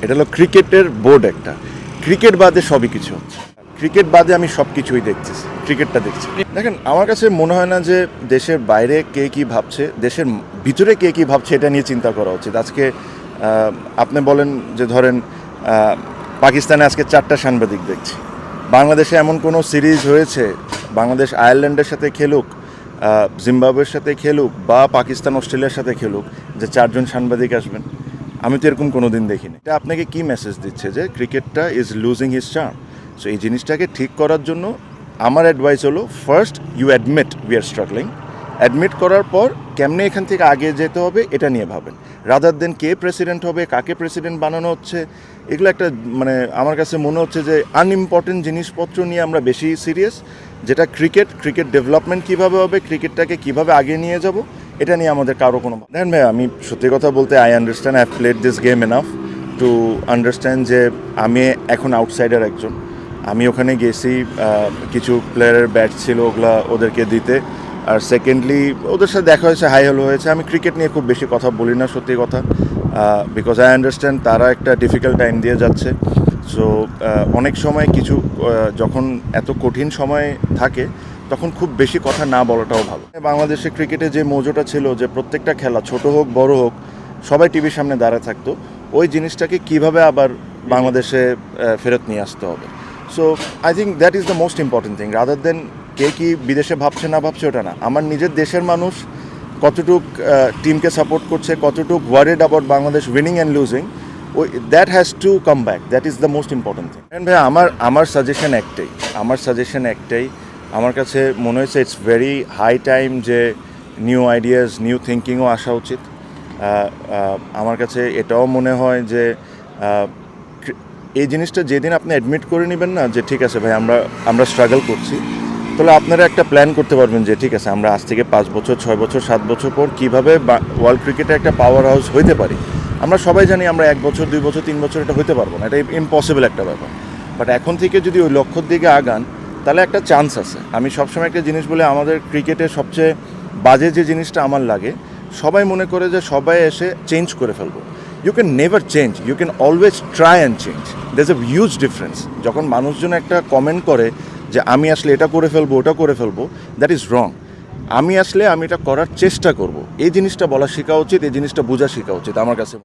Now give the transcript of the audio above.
এটা হলো ক্রিকেটের বোর্ড একটা। ক্রিকেট বাদে সবই কিছু হচ্ছে। ক্রিকেট বাদে আমি সব কিছুই দেখতেছি, ক্রিকেটটা দেখছি। দেখেন, আমার কাছে মনে হয় না যে দেশের বাইরে কে কী ভাবছে, দেশের ভিতরে কে কী ভাবছে এটা নিয়ে চিন্তা করা উচিত। আজকে আপনি বলেন যে ধরেন পাকিস্তানে আজকে 4টা সাংবাদিক দেখছি। বাংলাদেশে এমন কোনো সিরিজ হয়েছে, বাংলাদেশ আয়ারল্যান্ডের সাথে খেলুক, জিম্বাবুয়ের সাথে খেলুক বা পাকিস্তান অস্ট্রেলিয়ার সাথে খেলুক, যে 4জন সাংবাদিক আসবেন? আমি তো এরকম কোনো দিন দেখিনি। এটা আপনাকে কী মেসেজ দিচ্ছে যে ক্রিকেটটা is losing his charm. So এই জিনিসটাকে ঠিক করার জন্য আমার অ্যাডভাইস হলো, first you admit we are struggling. Admit করার পর কেমনে এখান থেকে আগে যেতে হবে এটা নিয়ে ভাবেন, রাদার দেন কে প্রেসিডেন্ট হবে, কাকে প্রেসিডেন্ট বানানো হচ্ছে, এগুলো একটা আমার কাছে মনে হচ্ছে যে আনইম্পর্টেন্ট জিনিসপত্র নিয়ে আমরা বেশি সিরিয়াস। যেটা ক্রিকেট ডেভেলপমেন্ট কীভাবে হবে, ক্রিকেটটাকে কীভাবে আগে নিয়ে যাব, এটা নিয়ে আমাদের কারো কোনো দেখেন ভাই, আমি সত্যি কথা বলতে I understand, I have played this game enough to understand যে আমি এখন আউটসাইডার একজন। আমি ওখানে গেছি, কিছু প্লেয়ারের ব্যাট ছিল, ওগুলা ওদেরকে দিতে। আর সেকেন্ডলি ওদের সাথে দেখা হয়েছে, হাই হ্যালো হয়েছে। আমি ক্রিকেট নিয়ে খুব বেশি কথা বলি না, সত্যি কথা, বিকজ আই আন্ডারস্ট্যান্ড তারা একটা ডিফিকাল্ট টাইম দিয়ে যাচ্ছে। সো অনেক সময় কিছু যখন এত কঠিন সময় থাকে তখন খুব বেশি কথা না বলাটাও ভালো। বাংলাদেশে ক্রিকেটে যে মজুটা ছিল যে প্রত্যেকটা খেলা, ছোট হোক বড় হোক, সবাই টিভির সামনে দাঁড়ায় থাকতো, ওই জিনিসটাকে কিভাবে আবার বাংলাদেশে ফেরত নিয়ে আসতে হবে। So I think that is the most important thing, rather than কে কী বিদেশে ভাবছে না ভাবছে ওটা না। আমার নিজের দেশের মানুষ কতটুক টিমকে সাপোর্ট করছে, কতটুক worried about Bangladesh winning and losing, that has to come back, that is the most important thing. ভাই আমার সাজেশন একটাই, আমার কাছে মনে হয়েছে ইটস ভেরি হাই টাইম যে নিউ আইডিয়াস, নিউ থিঙ্কিংও আসা উচিত। আমার কাছে এটাও মনে হয় যে এই জিনিসটা যেদিন আপনি অ্যাডমিট করে নেবেন না যে ঠিক আছে ভাই, আমরা স্ট্রাগল করছি, তাহলে আপনারা একটা প্ল্যান করতে পারবেন যে ঠিক আছে, আমরা আজ থেকে 5 বছর 6 বছর 7 বছর পর কীভাবে ওয়ার্ল্ড ক্রিকেটে একটা পাওয়ার হাউস হইতে পারি। আমরা সবাই জানি আমরা 1 বছর 2 বছর 3 বছর এটা হতে পারবো না, এটা ইম্পসিবল একটা ব্যাপার। বাট এখন থেকে যদি ওই লক্ষ্যর দিকে আগান তাহলে একটা চান্স আছে। আমি সবসময় একটা জিনিস বলে, আমাদের ক্রিকেটের সবচেয়ে বাজে যে জিনিসটা আমার লাগে, সবাই মনে করে যে সবাই এসে চেঞ্জ করে ফেলবো। You can never change, you can always try and change. There is a huge difference. যখন মানুষজন একটা কমেন্ট করে যে আমি আসলে এটা করে ফেলবো, ওটা করে ফেলবো, দ্যাট ইজ রং। আমি এটা করার চেষ্টা করব, এই জিনিসটা বলা শেখা উচিত, এই জিনিসটা বোঝা শেখা উচিত আমার কাছে।